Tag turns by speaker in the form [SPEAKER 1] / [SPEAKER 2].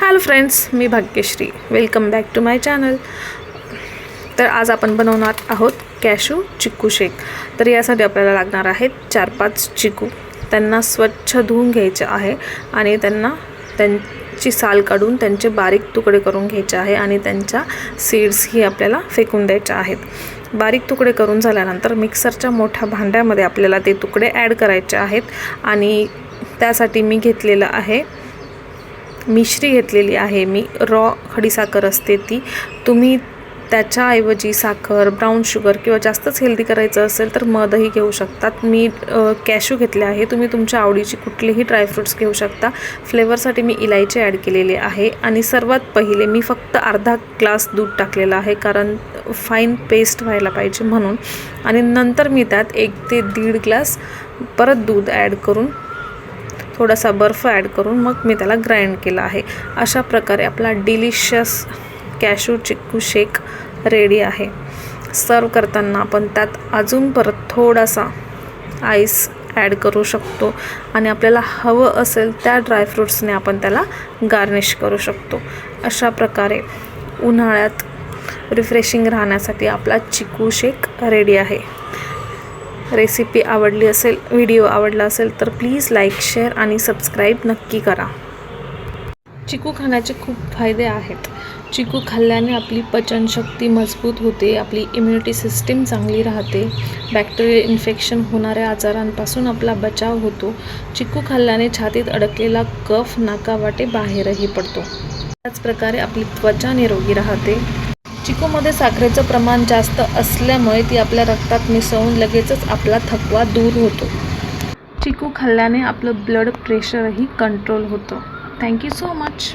[SPEAKER 1] Hello friends, मी Bhagyashree. Welcome back to my channel. तर आज आपण बनवणार आहोत कॅशू चिक्कू शेक. तर यासाठी आपल्याला लागणार आहेत 4-5 चिकू. त्यांना स्वच्छ धुवून घ्यायचे आहे आणि त्यांची साल काढून त्यांचे बारीक तुकडे करून घ्यायचे आहे आणि त्यांच्या सीड्सही आपल्याला फेकून द्यायचे आहेत. बारीक तुकडे करून झाल्यानंतर मिक्सरच्या मोठ्या भांड्यामध्ये आपल्याला ते तुकडे ॲड करायचे आहेत आणि त्यासाठी मी घेतलेलं आहे मिश्री घेतलेली आहे. मी रॉ खडीसाखर असते ती. तुम्ही त्याच्याऐवजी साखर, ब्राऊन शुगर किंवा जास्तच हेल्दी करायचं असेल तर मधही घेऊ शकतात. मी कॅशू घेतले आहे. तुम्ही तुमच्या आवडीची कुठलेही ड्रायफ्रूट्स घेऊ शकता. फ्लेवरसाठी मी इलायची ॲड केलेली आहे आणि सर्वात पहिले मी फक्त अर्धा ग्लास दूध टाकलेलं आहे, कारण फाईन पेस्ट व्हायला पाहिजे म्हणून. आणि नंतर मी त्यात 1 ते 1.5 ग्लास परत दूध ॲड करून थोडासा बर्फ ॲड करून मग मी त्याला ग्राइंड केला आहे. अशा प्रकारे आपला डिलिशियस कॅशू चिक्कू शेक रेडी आहे. सर्व करताना आपण त्यात अजून परत थोडासा आईस ॲड करू शकतो आणि आपल्याला हवं असेल त्या ड्रायफ्रूट्सने आपण त्याला गार्निश करू शकतो. अशा प्रकारे उन्हाळ्यात रिफ्रेशिंग राहण्यासाठी आपला चिक्कू शेक रेडी आहे. रेसिपी आवडली असेल, व्हिडिओ आवडला असेल तर प्लीज लाईक, शेअर आणि सबस्क्राईब नक्की करा. चिकू खाण्याचे खूप फायदे आहेत. चिकू खाल्ल्याने आपली पचनशक्ती मजबूत होते, आपली इम्युनिटी सिस्टीम चांगली राहते, बॅक्टेरियल इन्फेक्शन होणाऱ्या आजारांपासून आपला बचाव होतो. चिकू खाल्ल्याने छातीत अडकलेला कफ नाकावाटे बाहेरही पडतो. त्याचप्रकारे आपली त्वचा निरोगी राहते. चिकूमध्ये साखरेचं प्रमाण जास्त असल्यामुळे ती आपल्या रक्तात मिसळून लगेचच आपला थकवा दूर होतो. चिकू खाल्ल्याने आपलं ब्लड प्रेशरही कंट्रोल होतं. Thank you so much.